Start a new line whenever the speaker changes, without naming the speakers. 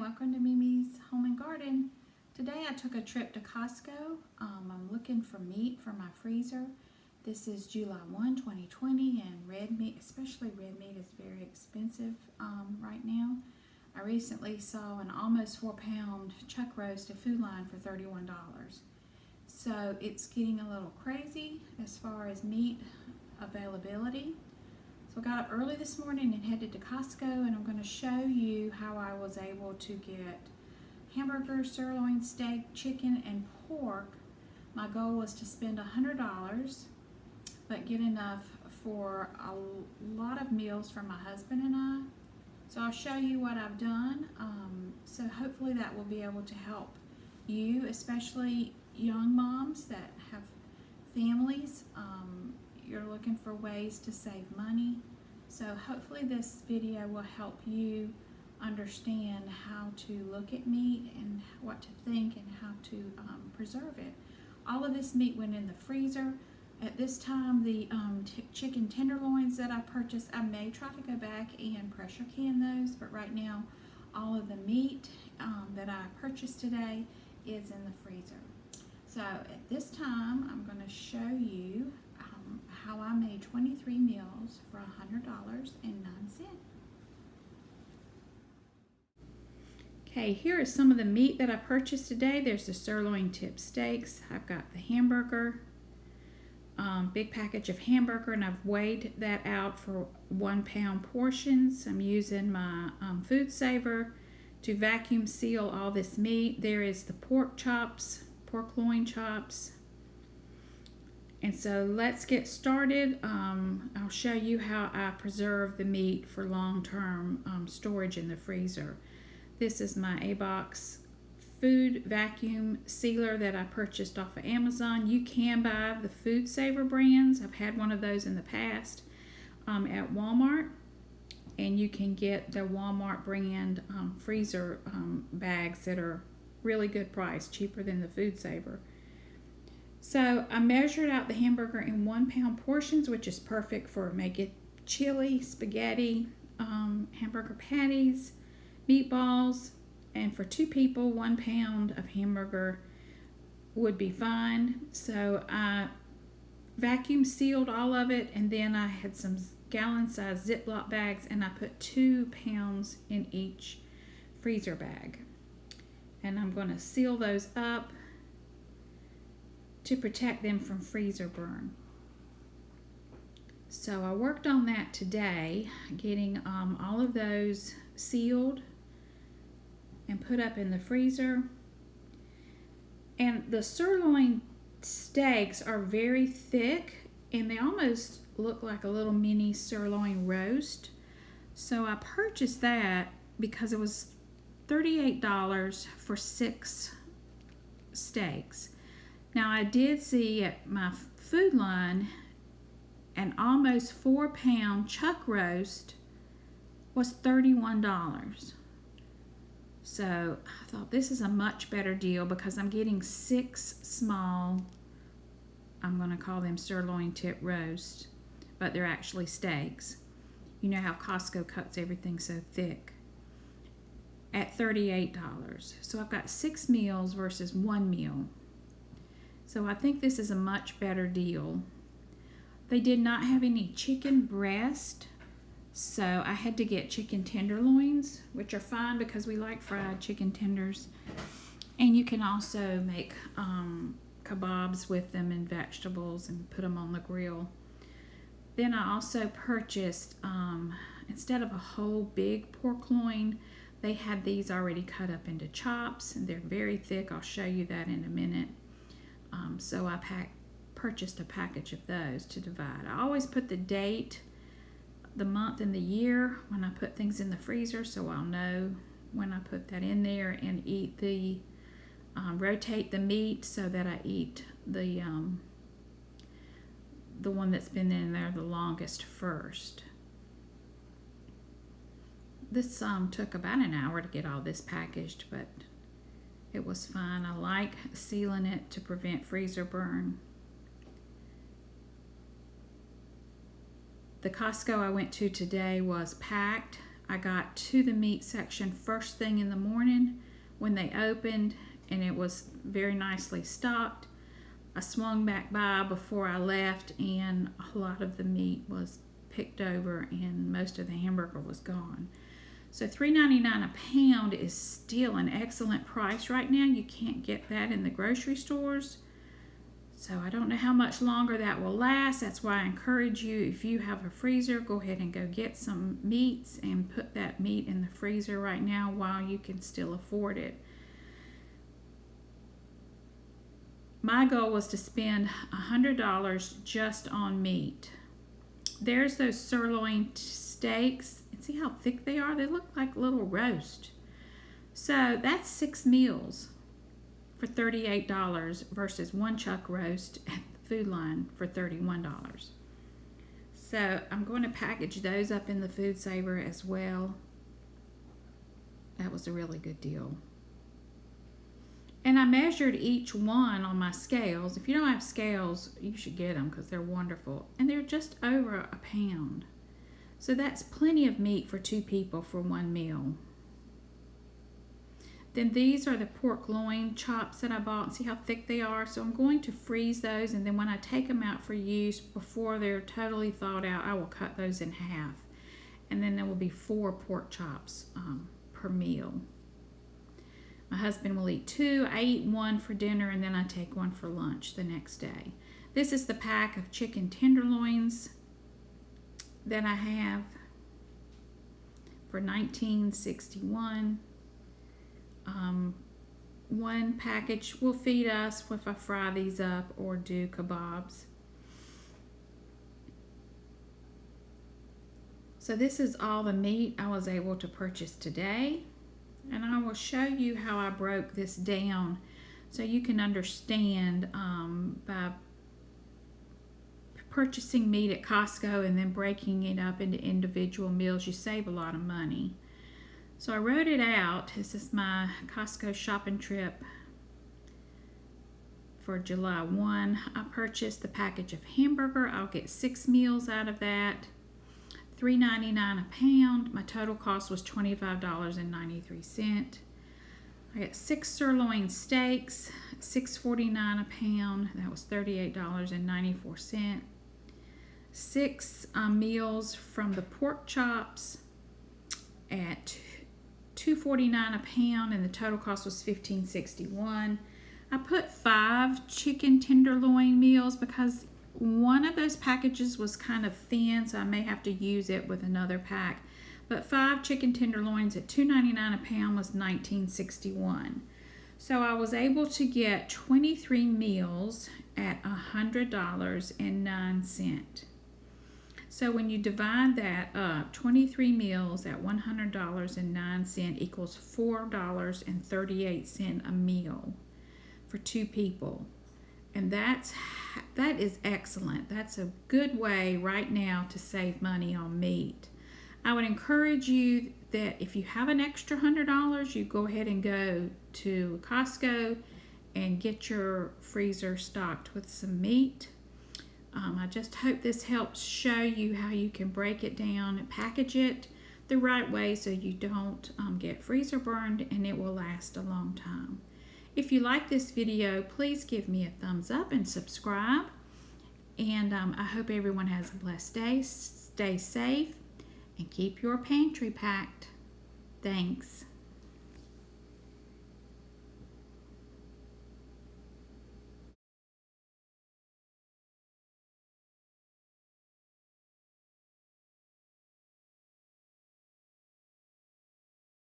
welcome to Mimi's Home and Garden. Today I took a trip to Costco. I'm looking for meat for my freezer. This is July 1, 2020, and red meat, especially red meat, is very expensive right now. I recently saw an almost 4-pound chuck roast at Food Line for $31. So it's getting a little crazy as far as meat availability. So I got up early this morning and headed to Costco, and I'm going to show you how I was able to get hamburger, sirloin steak, chicken, and pork. My goal was to spend $100, but get enough for a lot of meals for my husband and I. So I'll show you what I've done. So hopefully that will be able to help you, especially young moms that have families. You're looking for ways to save money. So hopefully this video will help you understand how to look at meat and what to think and how to preserve it. All of this meat went in the freezer. At this time, the chicken tenderloins that I purchased, I may try to go back and pressure can those, but right now all of the meat that I purchased today is in the freezer. So at this time, I'm going to show you how I made 23 meals for $100.09. Okay, here is some of the meat that I purchased today. There's the sirloin tip steaks. I've got the hamburger, big package of hamburger, and I've weighed that out for 1 pound portions. I'm using my food saver to vacuum seal all this meat. There is the pork chops, pork loin chops. And so let's get started. I'll show you how I preserve the meat for long-term storage in the freezer. This is my A-Box food vacuum sealer that I purchased off of Amazon. You can buy the Food Saver brands. I've had one of those in the past at Walmart. And you can get the Walmart brand freezer bags that are really good price, cheaper than the Food Saver. So I measured out the hamburger in 1 pound portions, which is perfect for making chili, spaghetti, hamburger patties, meatballs, and for 2 people, 1 pound of hamburger would be fine. So I vacuum sealed all of it, and then I had some gallon-sized Ziploc bags, and I put 2 pounds in each freezer bag. And I'm going to seal those up to protect them from freezer burn. So I worked on that today, getting all of those sealed and put up in the freezer. And the sirloin steaks are very thick, and they almost look like a little mini sirloin roast. So I purchased that because it was $38 for 6 steaks. Now I did see at my Food Line an almost 4 pound chuck roast was $31. So I thought this is a much better deal because I'm getting 6 small, I'm going to call them sirloin tip roast, but they're actually steaks. You know how Costco cuts everything so thick, at $38. So I've got 6 meals versus 1 meal. So I think this is a much better deal. They did not have any chicken breast, so I had to get chicken tenderloins, which are fine because we like fried chicken tenders. And you can also make kebabs with them and vegetables and put them on the grill. Then I also purchased, instead of a whole big pork loin, they had these already cut up into chops, and they're very thick. I'll show you that in a minute. So I purchased a package of those to divide. I always put the date, the month, and the year when I put things in the freezer, so I'll know when I put that in there, and eat the rotate the meat so that I eat the one that's been in there the longest first. This took about an hour to get all this packaged, but it was fine. I like sealing it to prevent freezer burn. The Costco I went to today was packed. I got to the meat section first thing in the morning when they opened, and it was very nicely stocked. I swung back by before I left, and a lot of the meat was picked over and most of the hamburger was gone. So $3.99 a pound is still an excellent price right now. You can't get that in the grocery stores. So I don't know how much longer that will last. That's why I encourage you, if you have a freezer, go ahead and go get some meats and put that meat in the freezer right now while you can still afford it. My goal was to spend $100 just on meat. There's those sirloin steaks. And see how thick they are? They look like little roast. So that's 6 meals for $38 versus one chuck roast at the Food Line for $31. So I'm going to package those up in the Food Saver as well. That was a really good deal. And I measured each one on my scales. If you don't have scales, you should get them because they're wonderful. And they're just over a pound. So that's plenty of meat for 2 people for one meal. Then these are the pork loin chops that I bought. See how thick they are? So I'm going to freeze those, and then when I take them out for use, before they're totally thawed out, I will cut those in half. And then there will be 4 pork chops per meal. My husband will eat 2. I eat 1 for dinner, and then I take 1 for lunch the next day. This is the pack of chicken tenderloins that I have for $19.61. 1 package will feed us if I fry these up or do kebabs. So this is all the meat I was able to purchase today, and I will show you how I broke this down so you can understand by purchasing meat at Costco and then breaking it up into individual meals, you save a lot of money. So I wrote it out. This is my Costco shopping trip for July 1. I purchased the package of hamburger. I'll get 6 meals out of that. $3.99 a pound. My total cost was $25.93. I got 6 sirloin steaks, $6.49 a pound. That was $38.94. 6 meals from the pork chops at $2.49 a pound, and the total cost was $15.61. I put 5 chicken tenderloin meals because one of those packages was kind of thin, so I may have to use it with another pack. But 5 chicken tenderloins at $2.99 a pound was $19.61. So I was able to get 23 meals at $100.09. So when you divide that up, 23 meals at $100.09 equals $4.38 a meal for 2 people. And that is excellent. That's a good way right now to save money on meat. I would encourage you that if you have an extra $100, you go ahead and go to Costco and get your freezer stocked with some meat. I just hope this helps show you how you can break it down and package it the right way so you don't get freezer burned, and it will last a long time. If you like this video, please give me a thumbs up and subscribe. And I hope everyone has a blessed day. Stay safe and keep your pantry packed. Thanks.